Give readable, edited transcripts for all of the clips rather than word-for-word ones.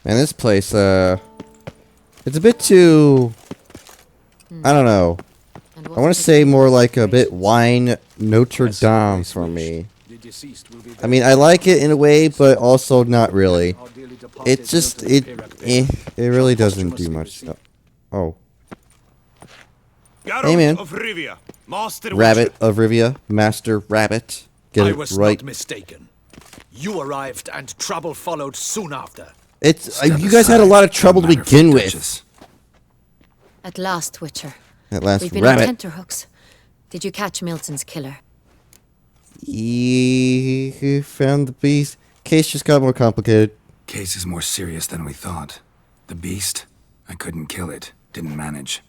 Man, this place, it's a bit too... I don't know. I want to say more like a bit wine Notre Dame for me. I mean, I like it in a way, but also not really. It just, it really doesn't do much. Oh. Hey, man. Rabbit of Rivia, Master Rabbit. Get it right. Not mistaken. You arrived and trouble followed soon after. It's, you guys had a lot of trouble to begin with. At last, Witcher. At last, We've been Rabbit. on tenterhooks. Did you catch Milton's killer? He found the beast. Case just got more complicated. Case is more serious than we thought. The beast, I couldn't kill it. Didn't manage.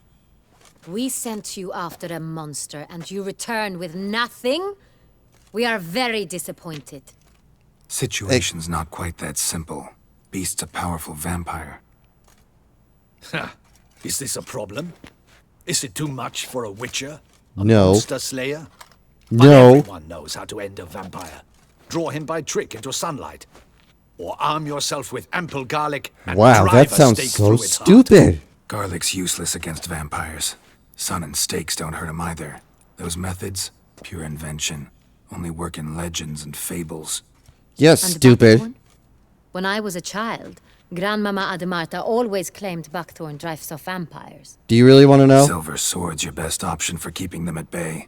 We sent you after a monster, and you return with nothing? We are very disappointed. Situation's not quite that simple. Beast's a powerful vampire. Is this a problem? Is it too much for a witcher? A No. monster slayer? No. Everyone knows how to end a vampire. Draw him by trick into sunlight. Or arm yourself with ample garlic and Wow, drive that a sounds stake so through its heart. stupid. Garlic's useless against vampires. Sun and stakes don't hurt him either. Those methods, pure invention. Only work in legends and fables. Yes, And stupid. buckthorn? When I was a child, Grandmama Ademarta always claimed buckthorn drives off vampires. Do you really want to know? Silver sword's your best option for keeping them at bay.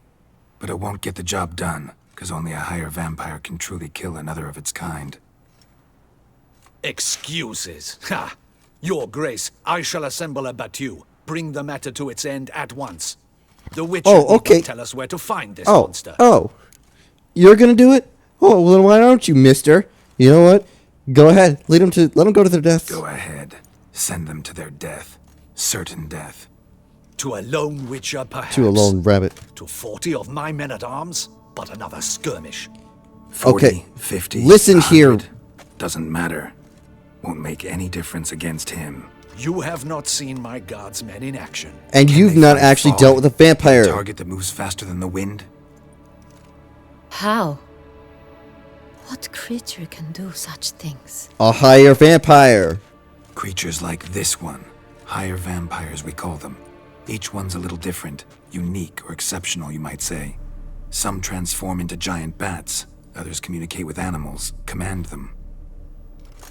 But it won't get the job done, because only a higher vampire can truly kill another of its kind. Excuses. Ha! Your Grace, I shall assemble a battue. Bring the matter to its end at once. The Witcher Oh, okay. will tell us where to find this monster. Oh. You're gonna do it? Oh, well, then why don't you, mister? You know what? Go ahead. Let them go to their deaths. Go ahead. Send them to their death. Certain death. To a lone Witcher, perhaps. To a lone rabbit. To 40 of my men-at-arms, but another skirmish. 40, Okay. 50, Listen 100. here. Doesn't matter. Won't make any difference against him. You have not seen my guardsmen in action. And Can you've they not fight actually fog? dealt with a A vampire. target that moves faster than the wind? How? What creature can do such things? A higher vampire. Creatures like this one. Higher vampires, we call them. Each one's a little different. Unique or exceptional, you might say. Some transform into giant bats. Others communicate with animals, command them.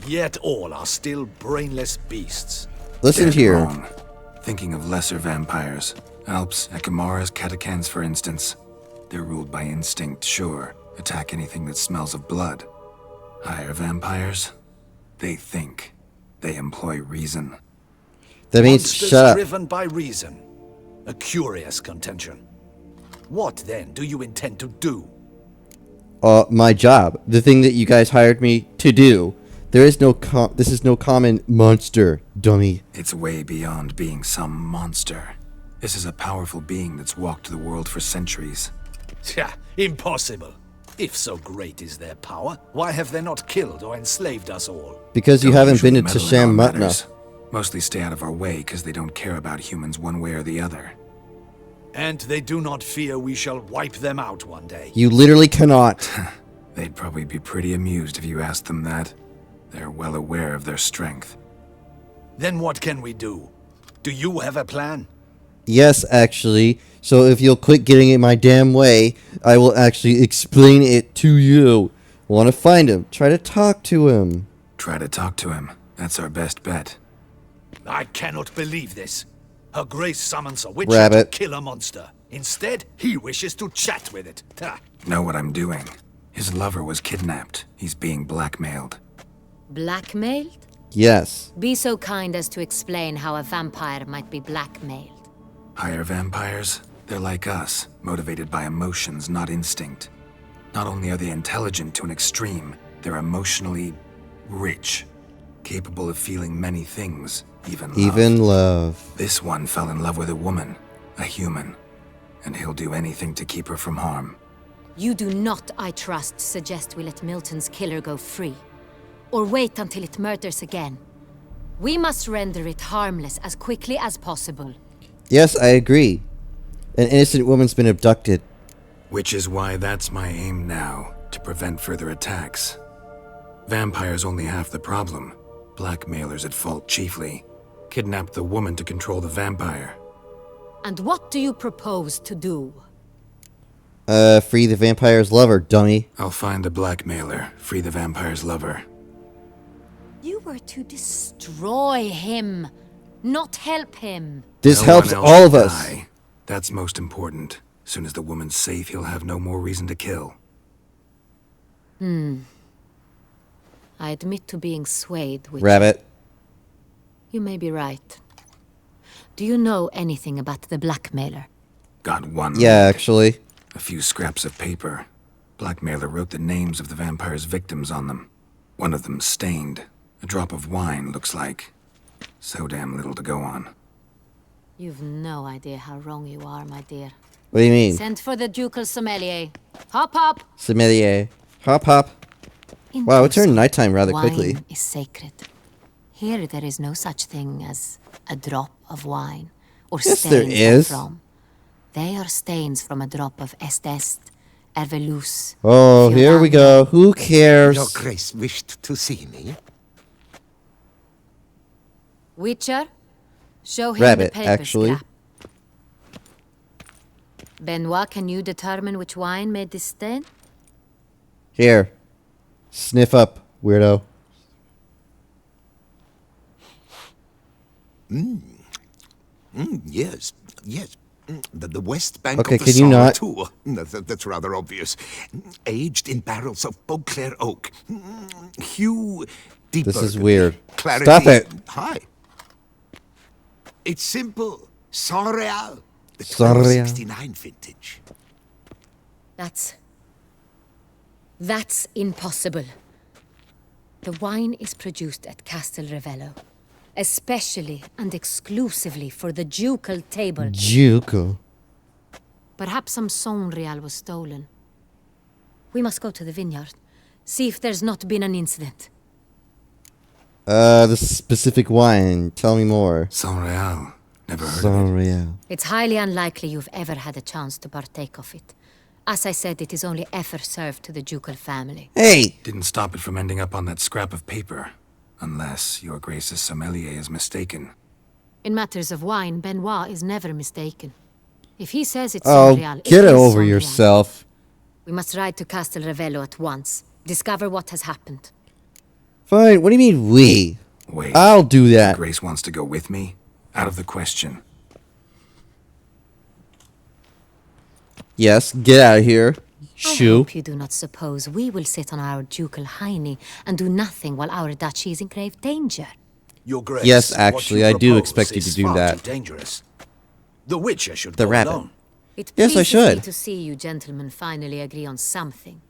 Yet all are still brainless beasts. Listen Dead here. wrong. Thinking of lesser vampires. Alps, Ekamaras, Catacans, for instance. They're ruled by instinct, sure. Attack anything that smells of blood. Higher vampires? They think. They employ reason. That means Monsters shut up. driven by reason. A curious contention. What then do you intend to do? My job. The thing that you guys hired me to do. There is no this is no common monster, dummy. It's way beyond being some monster. This is a powerful being that's walked the world for centuries. Tja, impossible. If so great is their power, why have they not killed or enslaved us all? Because you Don't haven't been usually to meddle in our Tasham Mutna. matters. Mostly stay out of our way because they don't care about humans one way or the other. And they do not fear we shall wipe them out one day. You literally cannot. They'd probably be pretty amused if you asked them that. They're well aware of their strength. Then what can we do? Do you have a plan? Yes, actually. So if you'll quit getting in my damn way, I will actually explain it to you. Want to find him? Try to talk to him. Try to talk to him. That's our best bet. I cannot believe this. Her Grace summons a witcher Rabbit. to kill a monster. Instead, he wishes to chat with it. Ha. Know what I'm doing. His lover was kidnapped. He's being blackmailed. Blackmailed? Yes. Be so kind as to explain how a vampire might be blackmailed. Higher vampires? They're like us, motivated by emotions, not instinct. Not only are they intelligent to an extreme, they're emotionally rich, capable of feeling many things, even love. Even love. This one fell in love with a woman, a human, and he'll do anything to keep her from harm. You do not, I trust, suggest we let Milton's killer go free. Or wait until it murders again. We must render it harmless as quickly as possible. Yes, I agree. An innocent woman's been abducted. Which is why that's my aim now, to prevent further attacks. Vampires only half the problem. Blackmailers at fault chiefly. Kidnapped the woman to control the vampire. And what do you propose to do? Free the vampire's lover, dummy. I'll find the blackmailer, free the vampire's lover. You were to destroy him, not help him. This No helps one else all of will us. die. That's most important. Soon as the woman's safe, he'll have no more reason to kill. I admit to being swayed with... Rabbit. You may be right. Do you know anything about the blackmailer? Got one. Yeah, lead. actually. A few scraps of paper. Blackmailer wrote the names of the vampire's victims on them. One of them stained. A drop of wine, looks like. So damn little to go on. You've no idea how wrong you are, my dear. What do you mean? Send for the ducal sommelier. Hop, hop! Sommelier. Hop, hop. Wow, it turned nighttime rather quickly. Wine is sacred. Here there is no such thing as a drop of wine. Or Yes, stains there is. therefrom. They are stains from a drop of Estest, Ervelus. Oh, here we go. Who cares? Your Grace wished to see me? Witcher, show him Rabbit, the paper actually. scrap. Benoit, can you determine which wine made this stain? Here. Sniff up, weirdo. Yes, yes. The West Bank Okay, of the can you Somme not- too. That's rather obvious. Aged in barrels of Beauclair oak. Hue deep This is burgundy. weird. Clarity Stop it. high. It's simple. Saint Real. The Saint Real. 1269 vintage. That's impossible. The wine is produced at Castel Ravello, especially and exclusively for the ducal table. Juco. Perhaps some Sonreal was stolen. We must go to the vineyard, see if there's not been an incident. The specific wine. Tell me more. Saint Real. Never heard of it. Sorry. It's highly unlikely you've ever had a chance to partake of it. As I said, it is only ever served to the ducal family. Hey! Didn't stop it from ending up on that scrap of paper. Unless your Grace's sommelier is mistaken. In matters of wine, Benoit is never mistaken. If he says it's Oh, Sonreal, get it is over Sonreal. yourself. We must ride to Castel Ravello at once. Discover what has happened. Fine, what do you mean we? Wait. I'll do that. Grace wants to go with me? Out of the question. Yes, get out of here. I Shoo. hope you do not suppose we will sit on our ducal hiney and do nothing while our duchy is in grave danger. Your Grace, Yes, what actually, you I do propose expect you to is do far that. Too dangerous. The Witcher should The go rabbit. alone. It Yes, I pleases should. me to see you gentlemen finally agree on something.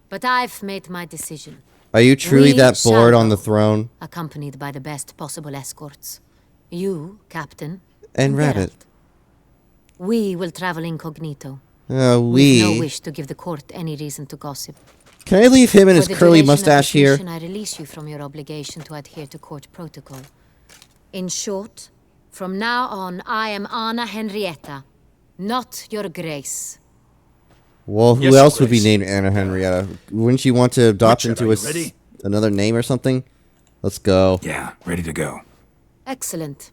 But I've made my decision, Are you truly We that bored shall on the go. throne? accompanied by the best possible escorts. You, Captain, And Rabbit. Geralt. We will travel incognito. We. With no wish to give the court any reason to gossip. Can I leave him and his For the curly duration of the mustache here? mission, I release you from your obligation to adhere to court protocol. In short, from now on, I am Anna Henrietta, not your Grace. Well, who Yes, else would be Grace. named Anna Henrietta? Wouldn't you want to adopt Richard, into are you ready? another name or something? Let's go. Yeah, ready to go. Excellent.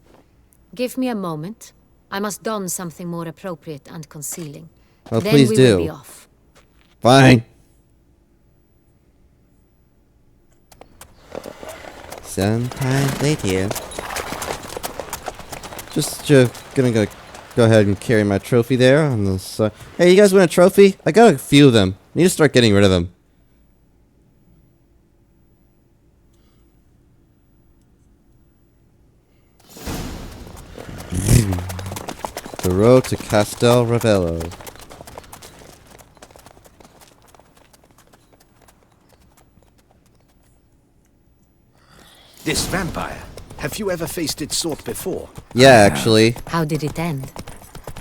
Give me a moment. I must don something more appropriate and concealing. Oh, then please we do. will be off. Fine. Sometime later. Just gonna go ahead and carry my trophy there on the side. Hey, you guys want a trophy? I got a few of them. Need to start getting rid of them. The road to Castel Ravello. This vampire, have you ever faced its sort before? Yeah, actually. How did it end?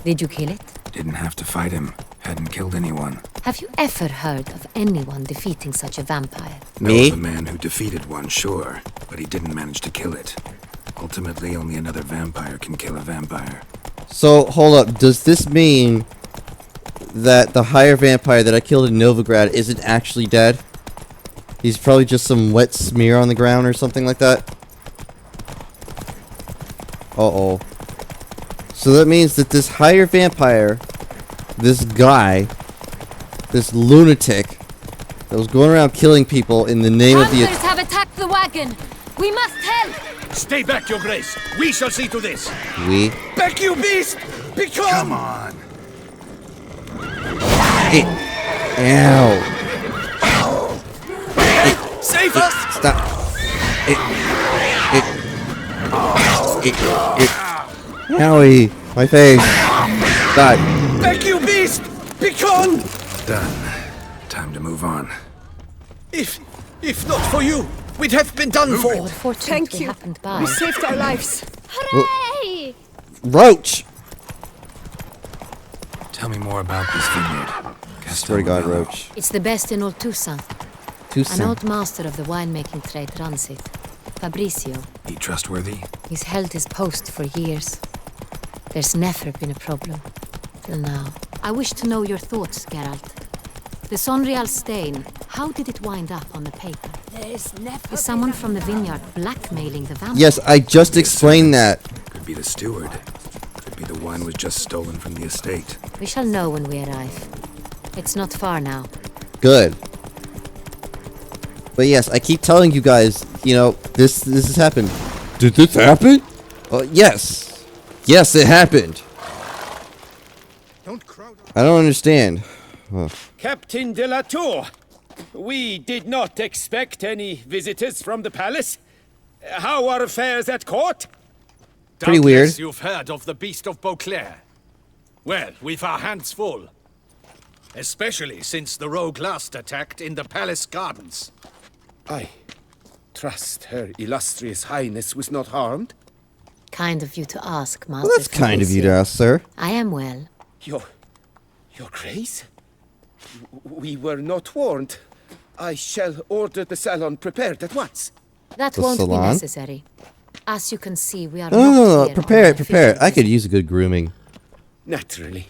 Did you kill it? Didn't have to fight him. Hadn't killed anyone. Have you ever heard of anyone defeating such a vampire? Know Me? of a man who defeated one, sure, but he didn't manage to kill it. Ultimately, only another vampire can kill a vampire. So, hold up. Does this mean that the higher vampire that I killed in Novigrad isn't actually dead? He's probably just some wet smear on the ground or something like that? Uh-oh. So that means that this higher vampire, this guy, this lunatic that was going around killing people in the name of the... Hunters have attacked the wagon! We must help! Stay back, your grace. We shall see to this. We... Back, you beast! Become! Come on. Ow. Save us! Stop. Owie. My face. God. Back, you beast! Become! Done. Time to move on. If not for you, we'd have been done for. What fortunately happened by. Saved our lives. Hooray! Roach! Tell me more about this vineyard. Swear to God, Castelnuovo. Roach. It's the best in all Toussaint. An Toussaint. old master of the winemaking trade runs it. Fabrizio. He trustworthy? He's held his post for years. There's never been a problem. Till now. I wish to know your thoughts, Geralt. The Sonreal stain, how did it wind up on the paper? There's never Is someone from the vineyard blackmailing the vampire? Yes, I just explained that. Could be the steward. Could be the wine was just stolen from the estate. We shall know when we arrive. It's not far now. Good. But yes, I keep telling you guys, you know, this has happened. Did this happen? Yes. Yes, it happened. Don't crowd. I don't understand. Captain de la Tour, we did not expect any visitors from the palace. How are affairs at court? Pretty Doubtless weird. You've heard of the Beast of Beauclair. Well, we've our hands full. Especially since the rogue last attacked in the palace gardens. I trust Her Illustrious Highness was not harmed. Kind of you to ask, Master. Well, that's kind of you to Fabrizio. ask, sir. I am well. Your Grace? We were not warned. I shall order the salon prepared at once. That The won't salon? be necessary. As you can see, we are No, not no, no, here prepare on it, prepare it. official I could use a good grooming. Naturally.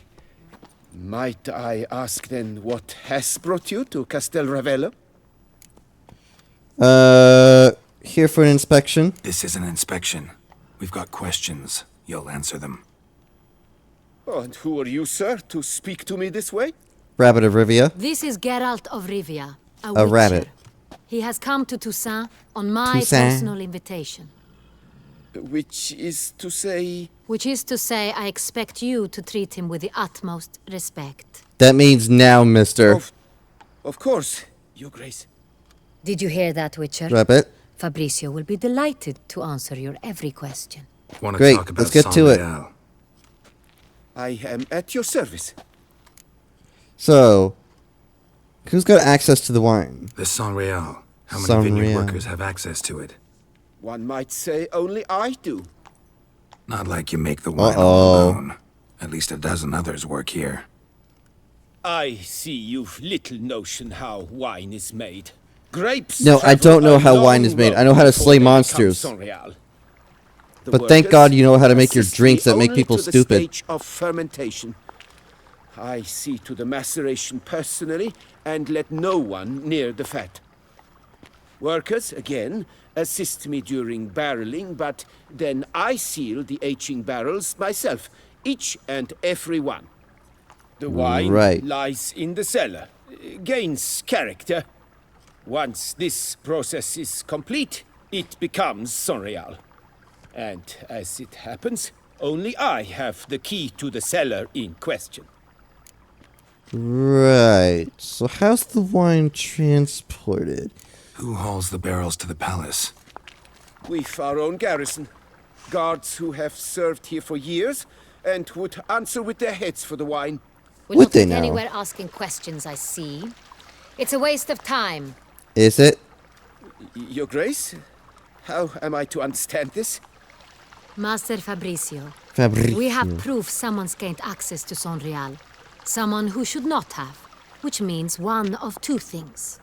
Might I ask then what has brought you to Castel Ravello? Here for an inspection. This is an inspection. We've got questions. You'll answer them. Oh, and who are you, sir, to speak to me this way? Rabbit of Rivia. This is Geralt of Rivia, a A rabbit. witcher. He has come to Toussaint on my Toussaint. personal invitation. Which is to say... Which is to say, I expect you to treat him with the utmost respect. That means now, mister. Of course, Your Grace. Did you hear that, Witcher? Rabbit. Fabrizio will be delighted to answer your every question. Want to Great, talk about let's get to it. Sonreal. I am at your service. So, who's got access to the wine? This Sonreal. How many vineyard Sonreal. workers have access to it? One might say only I do. Not like you make the wine Uh-oh. all alone. At least a dozen others work here. I see you've little notion how wine is made. Grapes. No, I don't know how wine is made. I know how to slay monsters. But thank God you know how to make your drinks that make people stupid. Stage of fermentation. I see to the maceration personally and let no one near the fat. Workers, again, assist me during barreling, but then I seal the aging barrels myself, each and every one. The wine Right. lies in the cellar, gains character. Once this process is complete, it becomes Sonreal. And as it happens, only I have the key to the cellar in question. Right. So how's the wine transported? Who hauls the barrels to the palace? We've our own garrison. Guards who have served here for years and would answer with their heads for the wine. We'll Would not they get now? anywhere asking questions, I see. It's a waste of time. Is it? Your Grace? How am I to understand this? Master Fabrizio, Fabrizio. we have proof someone's gained access to Sonreal. Someone who should not have. Which means one of two things.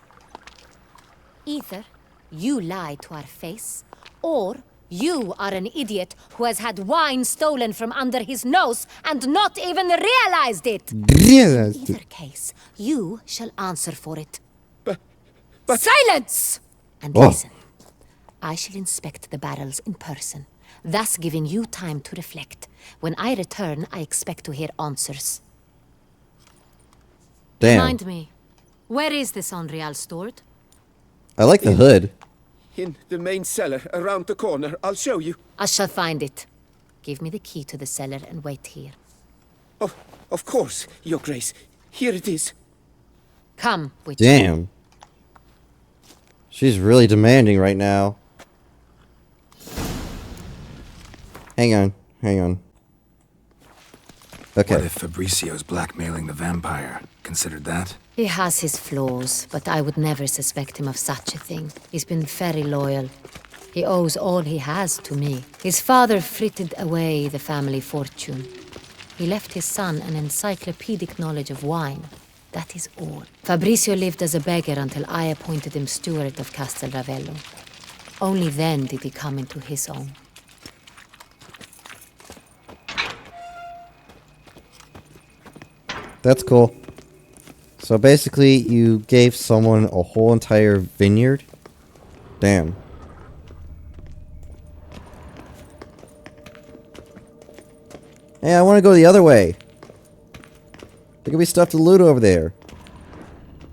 Either you lie to our face, or you are an idiot who has had wine stolen from under his nose and not even realized it. Yeah, In either case, you shall answer for it. But Silence! And Oh. listen. I shall inspect the barrels in person. thus giving you time to reflect. When I return, I expect to hear answers. Damn. Remind me, where is this Unreal stored? I like the hood. In the main cellar, around the corner. I'll show you. I shall find it. Give me the key to the cellar and wait here. Oh, of course, Your Grace. Here it is. Come, witch. Damn. She's really demanding right now. Hang on. Hang on. Okay. What if Fabricio's blackmailing the vampire? Considered that? He has his flaws, but I would never suspect him of such a thing. He's been very loyal. He owes all he has to me. His father frittered away the family fortune. He left his son an encyclopedic knowledge of wine. That is all. Fabricio lived as a beggar until I appointed him steward of Castel Ravello. Only then did he come into his own. That's cool. So basically, you gave someone a whole entire vineyard? Damn. Hey, I want to go the other way. There could be stuff to loot over there.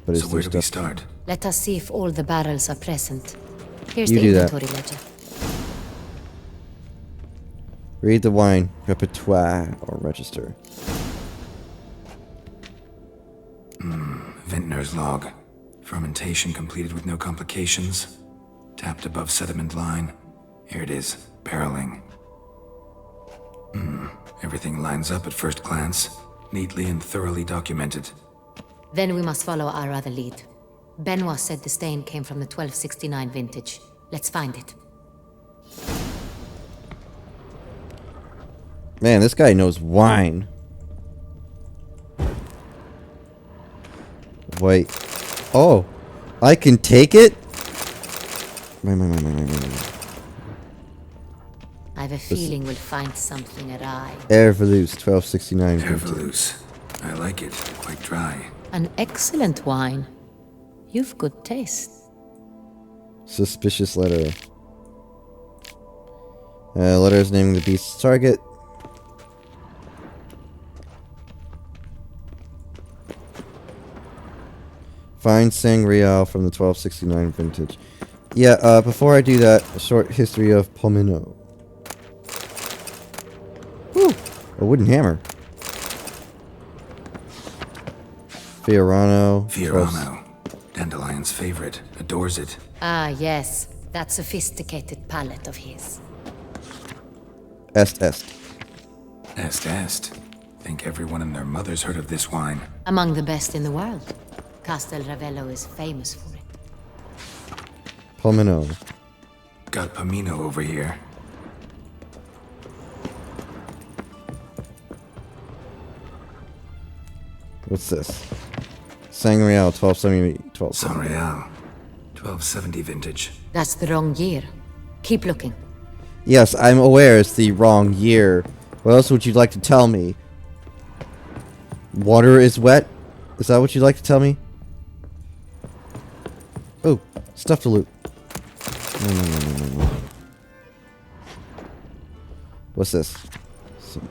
But So where do we start? Let us see if all the barrels are present. Here's You the do that. inventory ledger. Read the wine repertoire or register. Vintner's log. Fermentation completed with no complications. Tapped above sediment line. Here it is. Barreling. Everything lines up at first glance. Neatly and thoroughly documented. Then we must follow our other lead. Benoit said the stain came from the 1269 vintage. Let's find it. Man, this guy knows wine. Wait. Oh. I can take it? I have a feeling we'll find something awry. Ervelus 1269 vintage. Ervelus. I like it. Quite dry. An excellent wine. You've good taste. Suspicious letter. Letters naming the beast's target. Find Sangreal from the 1269 vintage. Yeah, before I do that, a short history of Pomino. Whew! A wooden hammer. Fiorano. Fiorano. Dandelion's favorite. Adores it. Ah, yes. That sophisticated palate of his. Est. Est. Think everyone and their mother's heard of this wine. Among the best in the world. Castel Ravello is famous for it. Pomino. Got Pomino over here. What's this? Sangreal 1270. Sanreal. 1270 vintage. That's the wrong year. Keep looking. Yes, I'm aware it's the wrong year. What else would you like to tell me? Water is wet? Is that what you'd like to tell me? Oh, stuff to loot. No. What's this?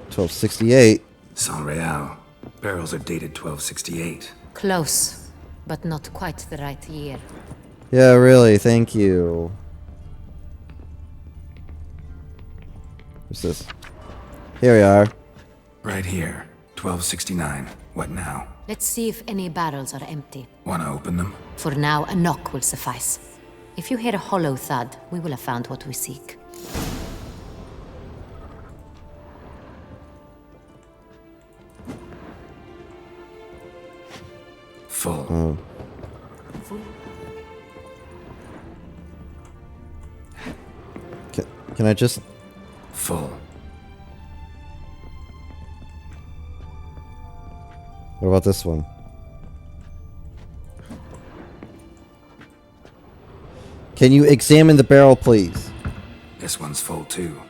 1268. Sanreal. Barrels are dated 1268. Close, but not quite the right year. Yeah, really, thank you. What's this? Here we are. Right here. 1269. What now? Let's see if any barrels are empty. Wanna open them? For now, a knock will suffice. If you hear a hollow thud, we will have found what we seek. Full. Oh. Can I just... Full. What about this one? Can you examine the barrel, please? This one's full too.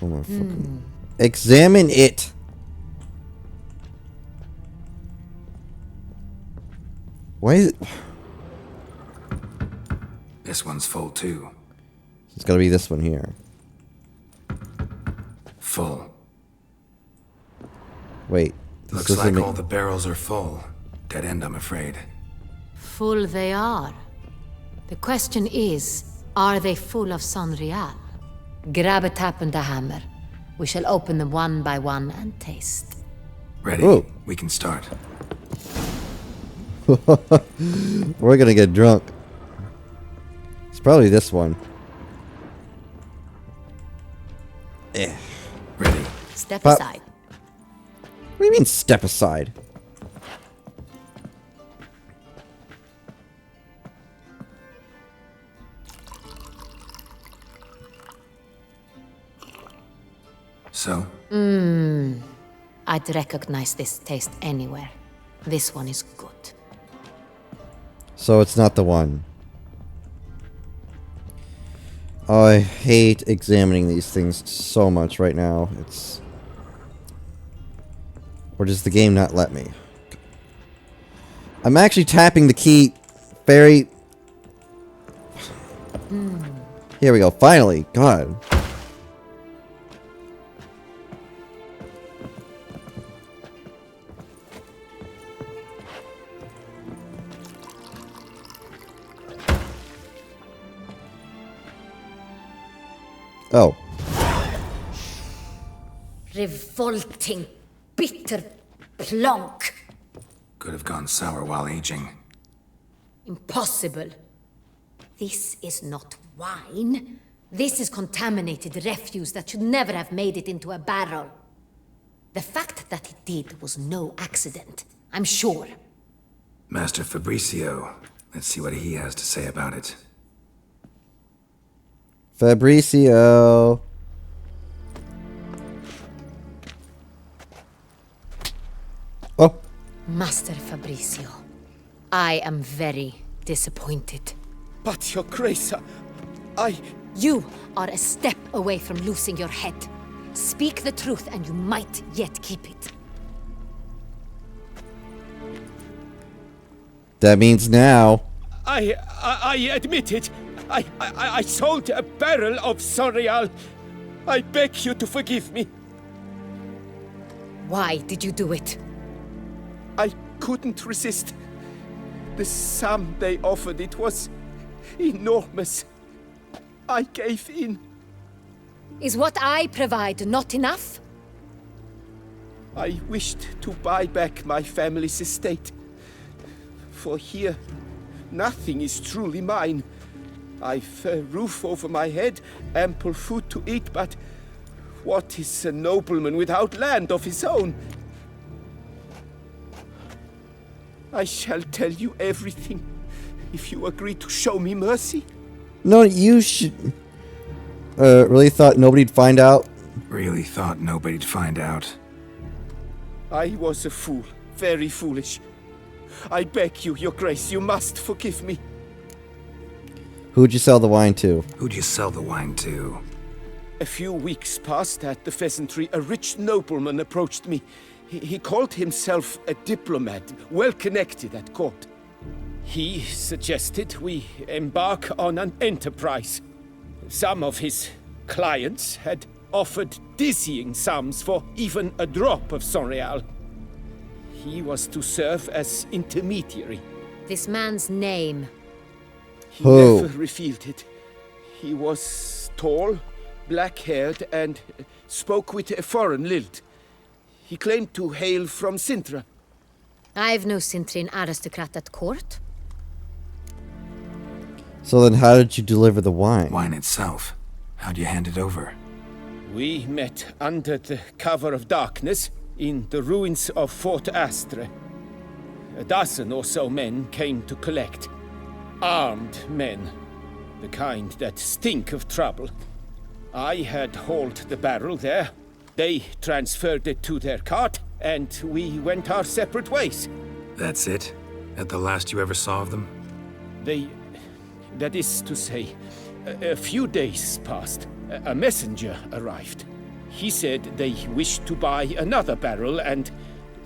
Oh my fucking... Examine it! Why is it... This one's full too. It's gotta be this one here. Full. Wait. This Looks doesn't like make- all the barrels are full. Dead end, I'm afraid. Full they are. The question is, are they full of Sonreal? Grab a tap and a hammer. We shall open them one by one and taste. Ready? Ooh. We can start. We're gonna get drunk. It's probably this one. Eh. Ready? Step But- aside. What do you mean step aside? So, I'd recognize this taste anywhere. This one is good. So it's not the one. Oh, I hate examining these things so much right now. It's... Or does the game not let me? I'm actually tapping the key very... Here we go, finally! God. Oh. Revolting, bitter plonk. could have gone sour while aging. Impossible. This is not wine. This is contaminated refuse that should never have made it into a barrel. The fact that it did was no accident, I'm sure. Master Fabricio, let's see what he has to say about it. Fabricio. Oh. Master Fabricio, I am very disappointed. But, Your Grace, I... You are a step away from losing your head. Speak the truth and you might yet keep it. That means now. I admit it. I sold a barrel of Sonreal. I beg you to forgive me. Why did you do it? I couldn't resist. The sum they offered, it was enormous. I gave in. Is what I provide not enough? I wished to buy back my family's estate. For here, nothing is truly mine. I've a roof over my head, ample food to eat, but what is a nobleman without land of his own? I shall tell you everything, if you agree to show me mercy. No, you should... really thought nobody'd find out? Really thought nobody'd find out. I was a fool, very foolish. I beg you, Your Grace, you must forgive me. Who'd you sell the wine to? Who'd you sell the wine to? A few weeks past at the pheasantry, a rich nobleman approached me. He called himself a diplomat, well connected at court. He suggested we embark on an enterprise. Some of his clients had offered dizzying sums for even a drop of Sonreal. He was to serve as intermediary. This man's name. He Who? never revealed it. He was tall, black-haired, and spoke with a foreign lilt. He claimed to hail from Sintra. I've no Cintrin aristocrat at court. So then how did you deliver the wine? Wine itself. How'd you hand it over? We met under the cover of darkness in the ruins of Fort Astre. A dozen or so men came to collect. Armed men. The kind that stink of trouble. I had hauled the barrel there. They transferred it to their cart, and we went our separate ways. That's it? At the last you ever saw of them? That is to say, a few days passed. A messenger arrived. He said they wished to buy another barrel and,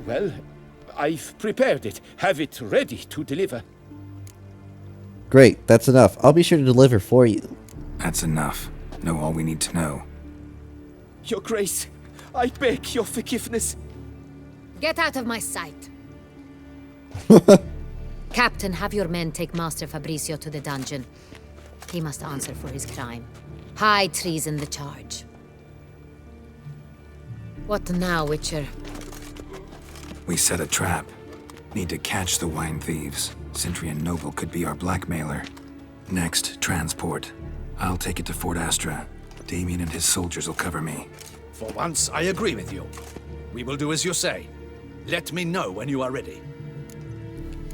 well, I've prepared it, have it ready to deliver. Great, that's enough. I'll be sure to deliver for you. That's enough. Know all we need to know. Your Grace, I beg your forgiveness. Get out of my sight. Captain, have your men take Master Fabrizio to the dungeon. He must answer for his crime. High treason the charge. What now, Witcher? We set a trap. Need to catch the wine thieves. Sentry and Noble could be our blackmailer. Next, transport. I'll take it to Fort Astra. Damien and his soldiers will cover me. For once, I agree with you. We will do as you say. Let me know when you are ready.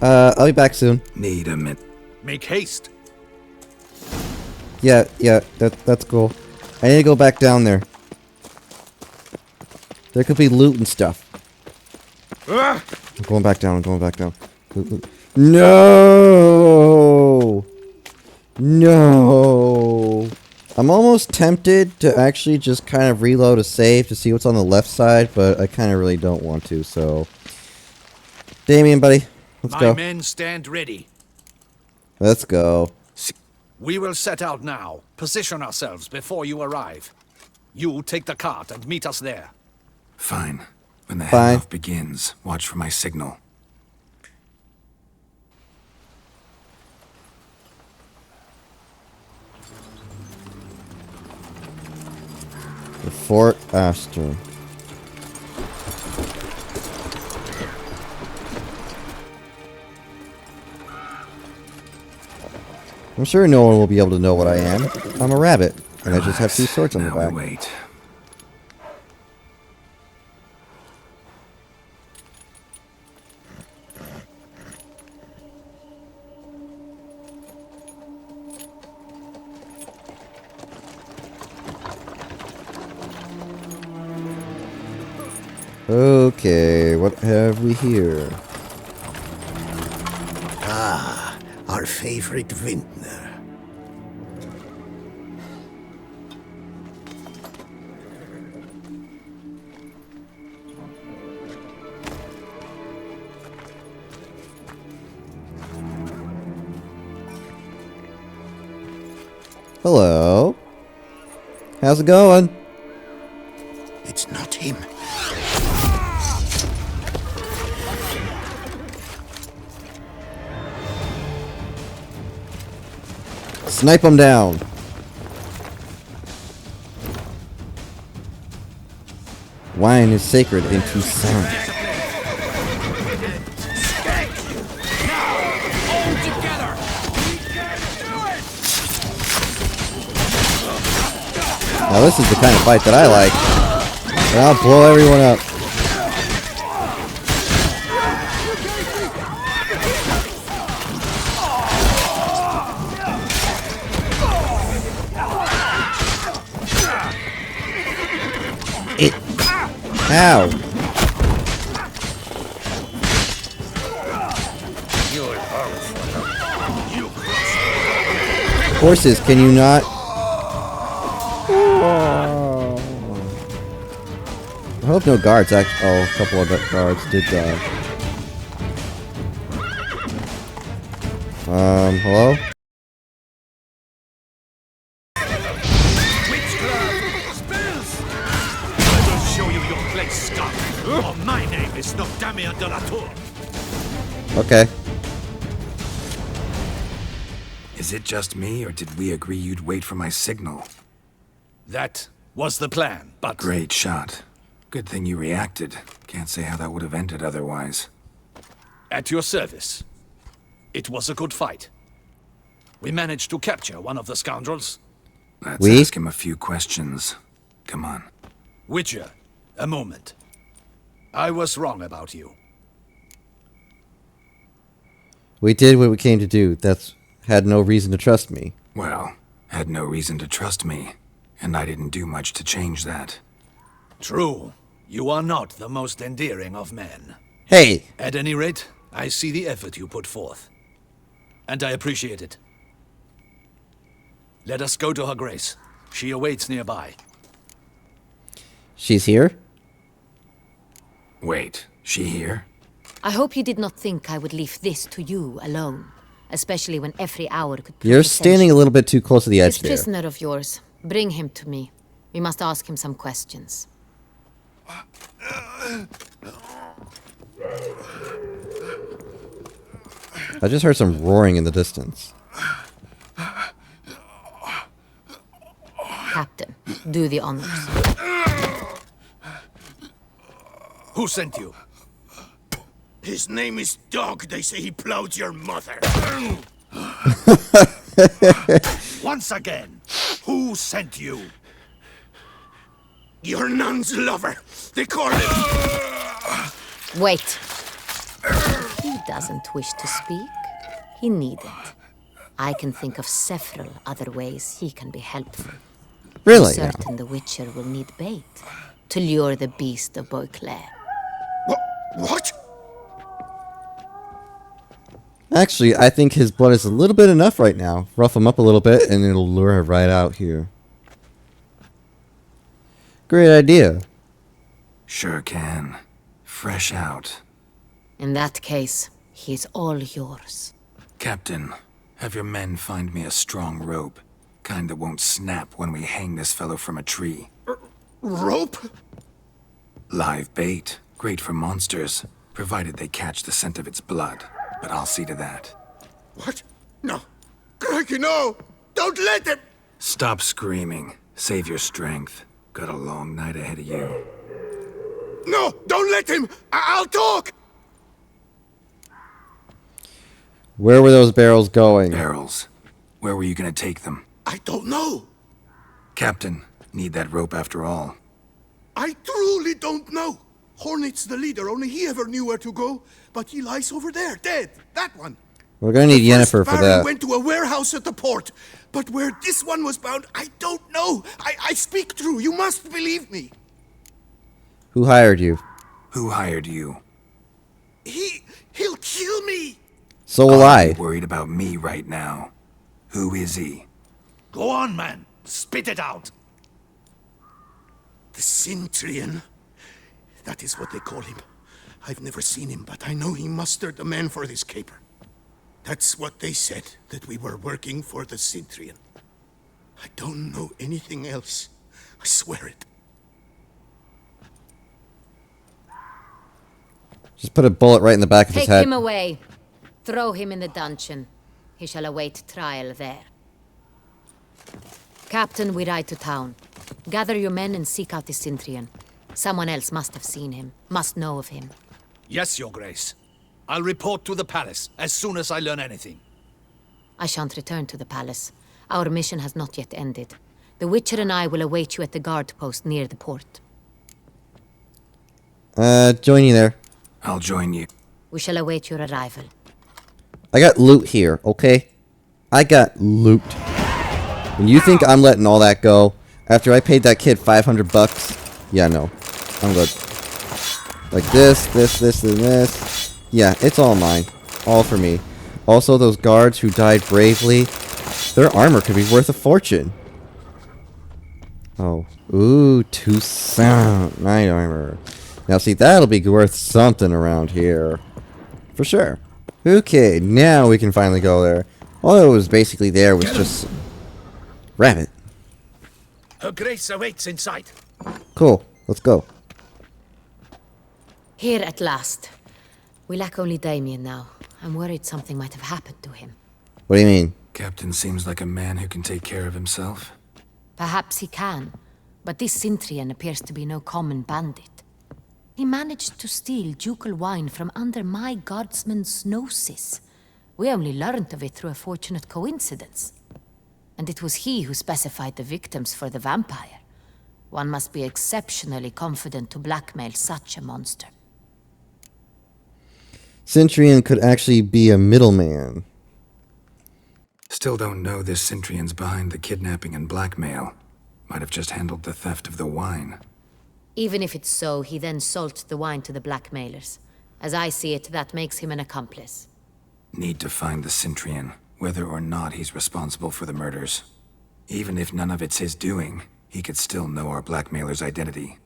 I'll be back soon. Need a minute. Make haste. Yeah, that's cool. I need to go back down there. There could be loot and stuff. I'm going back down, Loot, loot. No! No! I'm almost tempted to actually just kind of reload a save to see what's on the left side, but I kind of really don't want to, so... Damien, buddy, let's go. My men stand ready. Let's go. We will set out now. Position ourselves before you arrive. You take the cart and meet us there. Fine. When the Fine. handoff begins, watch for my signal. The Fort Astor. I'm sure no one will be able to know what I am. I'm a rabbit, and I just have two swords on the Now back. we wait. Okay, what have we here? Ah, our favorite vintner. Hello. How's it going? It's not him. Snipe him down. Wine is sacred in Toussaint. Now this is the kind of fight that I like. And I'll blow everyone up. Ow! Horses, can you not? Oh. I hope no guards actually. Oh, a couple of the guards did die. Hello? Oh, my name is not Damien de la Tour. Okay. Is it just me, or did we agree you'd wait for my signal? That was the plan, but... Great shot. Good thing you reacted. Can't say how that would have ended otherwise. At your service. It was a good fight. We managed to capture one of the scoundrels. Let's ask him a few questions. Come on. Witcher, a moment. I was wrong about you. We did what we came to do. That's had no reason to trust me. Well, had no reason to trust me, and I didn't do much to change that. True. You are not the most endearing of men. Hey! At any rate, I see the effort you put forth. And I appreciate it. Let us go to her grace. She awaits nearby. She's here? Wait, she here? I hope you did not think I would leave this to you alone. especially when every hour could prove You're standing a little bit too close to the edge This there. prisoner of yours, bring him to me. We must ask him some questions. I just heard some roaring in the distance. Captain, do the honors. Who sent you? His name is Dog. They say he plowed your mother. Once again, who sent you? Your nun's lover. They call him. Wait. He doesn't wish to speak. He needn't. I can think of several other ways he can be helpful. Really? I'm certain the Witcher will need bait to lure the beast of Beauclair. What? Actually, I think his blood is a little bit enough right now. Rough him up a little bit, and it'll lure her right out here. Great idea. Sure can. Fresh out. In that case, he's all yours. Captain, have your men find me a strong rope. Kind that won't snap when we hang this fellow from a tree. Rope? Live bait. Great for monsters, provided they catch the scent of its blood. But I'll see to that. What? No. Crikey, no! Don't let him! Stop screaming. Save your strength. Got a long night ahead of you. No! Don't let him! I'll talk! Where were those barrels going? Barrels. Where were you gonna take them? I don't know. Captain, need that rope after all. I truly don't know. Hornet's the leader, only he ever knew where to go. But he lies over there, dead. That one. We're gonna need Yennefer for Baron that. went to a warehouse at the port. But where this one was bound, I don't know. I speak true. You must believe me. Who hired you? Who hired you? He'll kill me. So will Are you I. worried about me right now? Who is he? Go on, man. Spit it out. The Cintrian. That is what they call him. I've never seen him, but I know he mustered the men for this caper. That's what they said, that we were working for the Cintrian. I don't know anything else. I swear it. Just put a bullet right in the back of his Take head. him away. Throw him in the dungeon. He shall await trial there. Captain, we ride to town. Gather your men and seek out the Cintrian. Someone else must have seen him, must know of him. Yes, Your Grace. I'll report to the palace as soon as I learn anything. I shan't return to the palace. Our mission has not yet ended. The Witcher and I will await you at the guard post near the port. Join you there. I'll join you. We shall await your arrival. I got loot here, okay? I got loot. And you think I'm letting all that go after I paid that kid $500? Yeah, no. I'm good. Like this, and this. Yeah, it's all mine. All for me. Also, those guards who died bravely, their armor could be worth a fortune. Oh. Ooh, Toussaint. Knight armor. Now, see, that'll be worth something around here. For sure. Okay, now we can finally go there. All that was basically there was just... rabbit. Her Grace awaits inside. Cool. Let's go. Here at last. We lack only Damien now. I'm worried something might have happened to him. What do you mean? Captain seems like a man who can take care of himself. Perhaps he can, but this Cintrian appears to be no common bandit. He managed to steal ducal wine from under my guardsman's noses. We only learned of it through a fortunate coincidence. And it was he who specified the victims for the vampire. One must be exceptionally confident to blackmail such a monster. Centurion could actually be a middleman. Still don't know this Cintrian's behind the kidnapping and blackmail. Might have just handled the theft of the wine. Even if it's so, he then sold the wine to the blackmailers. As I see it, that makes him an accomplice. Need to find the Cintrian, whether or not he's responsible for the murders. Even if none of it's his doing, he could still know our blackmailer's identity.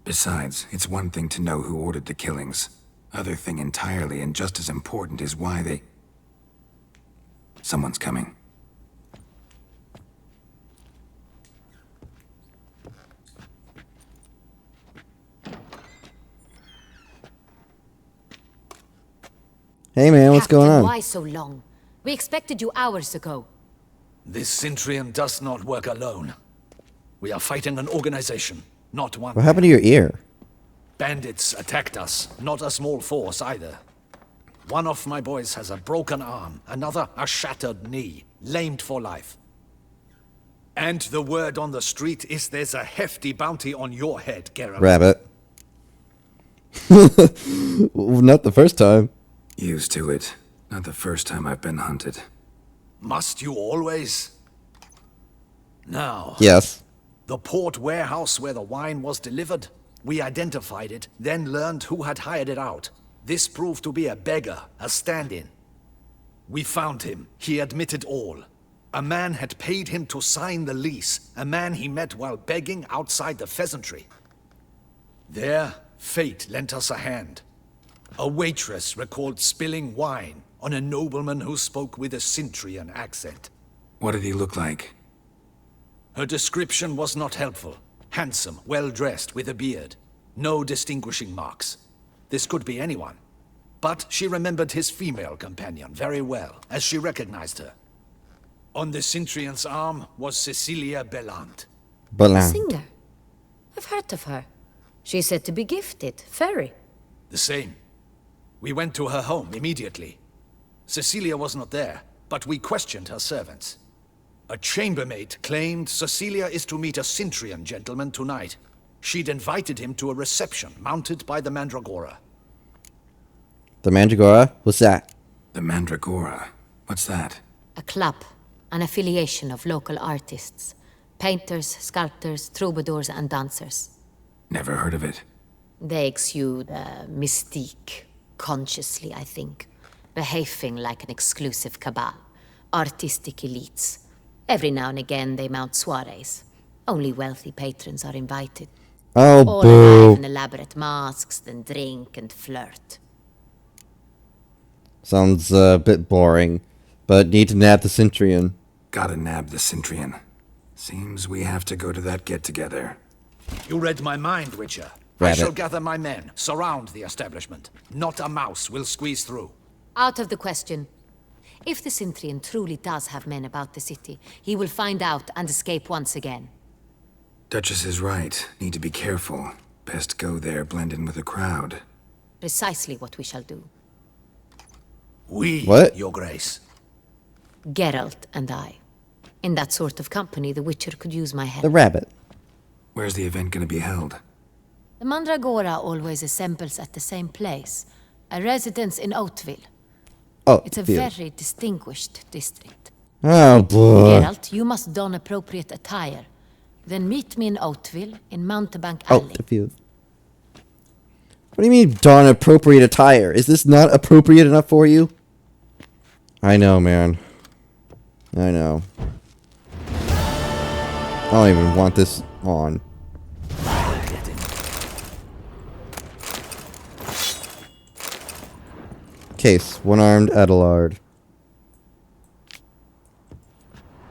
Besides, it's one thing to know who ordered the killings. Other thing entirely, and just as important, is why they... Someone's coming. Hey man, what's going Captain, on? why so long? We expected you hours ago. This Centurion does not work alone. We are fighting an organization, not one. What happened to your ear? Bandits attacked us, not a small force either. One of my boys has a broken arm, another a shattered knee, lamed for life. And the word on the street is there's a hefty bounty on your head, Geralt. Rabbit. Not the first time. Used to it. Not the first time I've been hunted. Must you always? Now, Yes. the port warehouse where the wine was delivered, we identified it, then learned who had hired it out. This proved to be a beggar, a stand-in. We found him. He admitted all. A man had paid him to sign the lease, a man he met while begging outside the pheasantry. There, fate lent us a hand. A waitress recalled spilling wine on a nobleman who spoke with a Centurion accent. What did he look like? Her description was not helpful. Handsome, well-dressed, with a beard. No distinguishing marks. This could be anyone. But she remembered his female companion very well, as she recognized her. On the Centurion's arm was Cecilia Bellant. Balan. Singer. I've heard of her. She's said to be gifted. Fairy. The same. We went to her home immediately. Cecilia was not there, but we questioned her servants. A chambermaid claimed Cecilia is to meet a Centurion gentleman tonight. She'd invited him to a reception mounted by the Mandragora. The Mandragora? What's that? The Mandragora. What's that? A club. An affiliation of local artists. Painters, sculptors, troubadours and dancers. Never heard of it. They exude mystique. Consciously, I think. Behaving like an exclusive cabal. Artistic elites. Every now and again they mount soirees. Only wealthy patrons are invited. Oh, All boo. arrive in elaborate masks, then drink and flirt. Sounds a bit boring, but need to nab the Centurion. Gotta nab the Centurion. Seems we have to go to that get-together. You read my mind, Witcher. Rabbit. I shall gather my men, surround the establishment. Not a mouse will squeeze through. Out of the question. If the Centurion truly does have men about the city, he will find out and escape once again. Duchess is right. Need to be careful. Best go there, blend in with the crowd. Precisely what we shall do. We, What? Your Grace. Geralt and I. In that sort of company, the Witcher could use my help. The rabbit. Where's the event gonna be held? The Mandragora always assembles at the same place. A residence in Oatville. Oh, It's a phew. very distinguished district. Oh, boy. Geralt, you must don appropriate attire. Then meet me in Oatville, in Mountebank Oh, Alley. confused. What do you mean, don appropriate attire? Is this not appropriate enough for you? I know, man. I know. I don't even want this on. Case, one-armed Adelard.